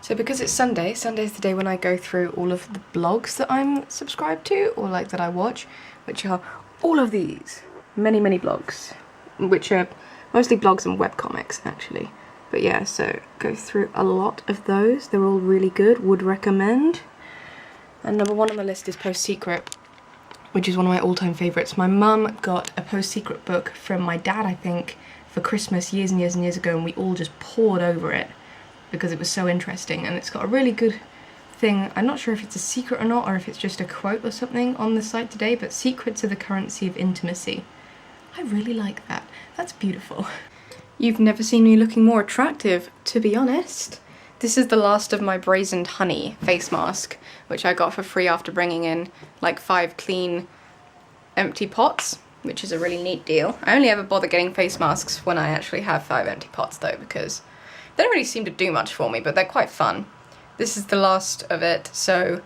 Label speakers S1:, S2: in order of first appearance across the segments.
S1: So because it's Sunday, Sunday's the day when I go through all of the blogs that I'm subscribed to, or like that I watch, which are all of these. Many, many blogs, which are mostly blogs and webcomics, actually. But yeah, so go through a lot of those. They're all really good, would recommend. And number one on the list is Post Secret, which is one of my all-time favourites. My mum got a Post Secret book from my dad, I think, for Christmas years and years and years ago, and we all just pored over it because it was so interesting. And it's got a really good thing. I'm not sure if it's a secret or not, or if it's just a quote or something on the site today, but secrets are the currency of intimacy. I really like that. That's beautiful. You've never seen me looking more attractive, to be honest. This is the last of my Brazened Honey face mask, which I got for free after bringing in like 5 clean empty pots, which is a really neat deal. I only ever bother getting face masks when I actually have 5 empty pots though, because they don't really seem to do much for me, but they're quite fun. This is the last of it, so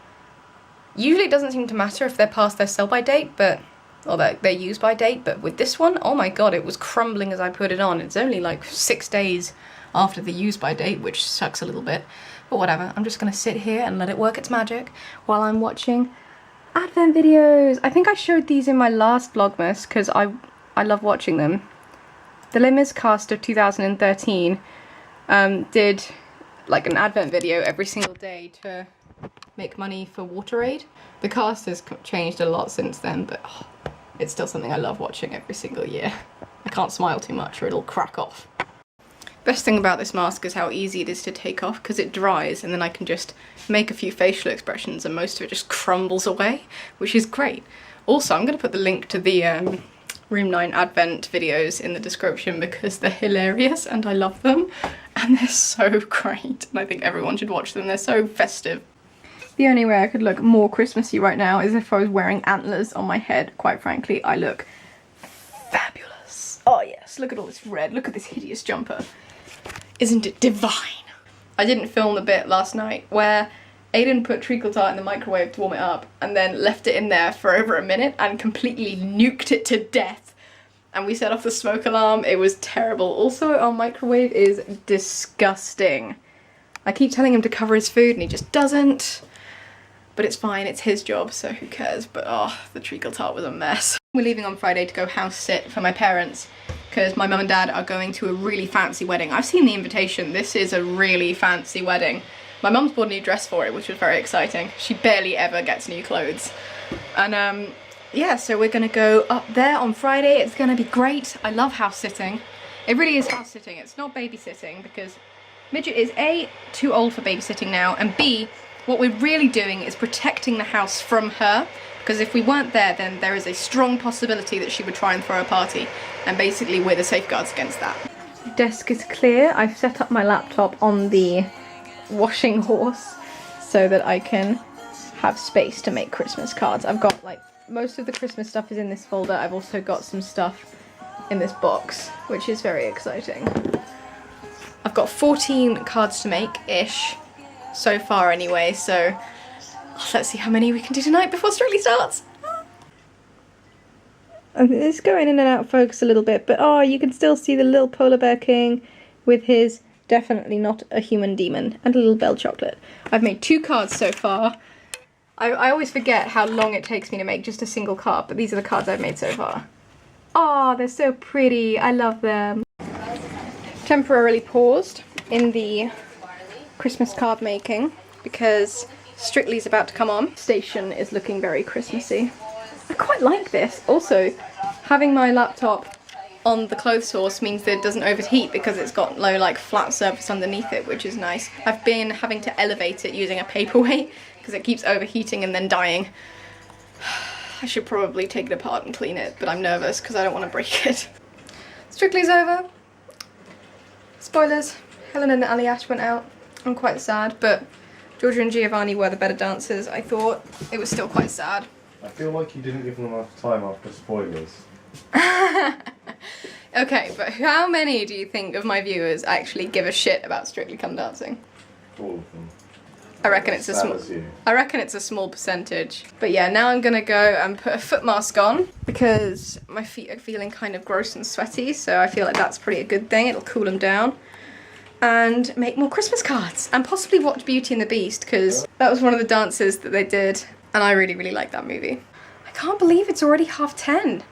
S1: usually it doesn't seem to matter if they're past their sell-by date, but or their use-by date, but with this one, oh my god, it was crumbling as I put it on. It's only like 6 days after the use-by date, which sucks a little bit, but whatever. I'm just gonna sit here and let it work its magic while I'm watching Advent videos. I think I showed these in my last Vlogmas because I love watching them. The Limmers cast of 2013 did like an Advent video every single day to make money for WaterAid. The cast has changed a lot since then, but it's still something I love watching every single year. I can't smile too much or it'll crack off. Best thing about this mask is how easy it is to take off, because it dries and then I can just make a few facial expressions and most of it just crumbles away, which is great. Also, I'm going to put the link to the Room 9 Advent videos in the description because they're hilarious and I love them and they're so great, and I think everyone should watch them. They're so festive. The only way I could look more Christmassy right now is if I was wearing antlers on my head. Quite frankly, I look fabulous. Oh yes, look at all this red, look at this hideous jumper. Isn't it divine? I didn't film the bit last night where Aiden put treacle tart in the microwave to warm it up and then left it in there for over a minute and completely nuked it to death. And we set off the smoke alarm. It was terrible. Also, our microwave is disgusting. I keep telling him to cover his food and he just doesn't. But it's fine, it's his job, so who cares? But oh, the treacle tart was a mess. We're leaving on Friday to go house sit for my parents because my mum and dad are going to a really fancy wedding. I've seen the invitation. This is a really fancy wedding. My mum's bought a new dress for it, which was very exciting. She barely ever gets new clothes. And yeah, so we're gonna go up there on Friday. It's gonna be great. I love house sitting. It really is house sitting. It's not babysitting because Midget is A, too old for babysitting now, and B, what we're really doing is protecting the house from her, because if we weren't there, then there is a strong possibility that she would try and throw a party, and basically we're the safeguards against that. Desk is clear. I've set up my laptop on the washing horse so that I can have space to make Christmas cards. I've got like most of the Christmas stuff is in this folder. I've also got some stuff in this box, which is very exciting. I've got 14 cards to make-ish so far anyway, so let's see how many we can do tonight before Strictly starts. It's going in and out of focus a little bit, but oh, you can still see the little polar bear king with his definitely not a human demon and a little bell chocolate. I've made 2 cards so far. I always forget how long it takes me to make just a single card, but these are the cards I've made so far. Oh, they're so pretty. I love them. Temporarily paused in the Christmas card making because Strictly's about to come on. Station is looking very Christmassy. I quite like this. Also, having my laptop on the clothes horse means that it doesn't overheat because it's got low, like, flat surface underneath it, which is nice. I've been having to elevate it using a paperweight because it keeps overheating and then dying. I should probably take it apart and clean it, but I'm nervous because I don't want to break it. Strictly's over. Spoilers, Helen and Ali Ash went out. I'm quite sad, but Georgia and Giovanni were the better dancers. I thought it was still quite sad.
S2: I feel like you didn't give them enough time after spoilers.
S1: Okay, but how many do you think of my viewers actually give a shit about Strictly Come Dancing?
S2: All of them.
S1: I reckon it's a small percentage. But yeah, now I'm gonna go and put a foot mask on because my feet are feeling kind of gross and sweaty, so I feel like that's pretty a good thing. It'll cool them down. and make more Christmas cards and possibly watch Beauty and the Beast, because that was one of the dances that they did and I really, really like that movie. I can't believe it's already 10:30.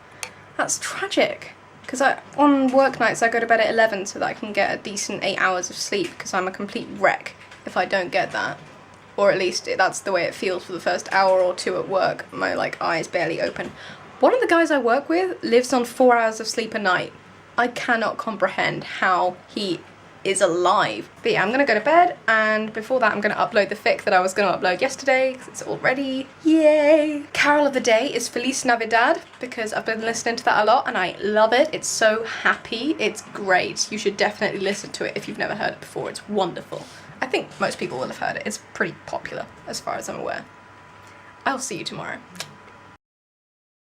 S1: That's tragic. Because on work nights I go to bed at 11 so that I can get a decent 8 hours of sleep, because I'm a complete wreck if I don't get that. Or at least that's the way it feels for the first hour or two at work. My eyes barely open. One of the guys I work with lives on 4 hours of sleep a night. I cannot comprehend how he is alive. But yeah, I'm gonna go to bed, and before that I'm gonna upload the fic that I was gonna upload yesterday, because it's all ready. Yay! Carol of the day is Feliz Navidad, because I've been listening to that a lot and I love it. It's so happy. It's great. You should definitely listen to it if you've never heard it before. It's wonderful. I think most people will have heard it. It's pretty popular as far as I'm aware. I'll see you tomorrow.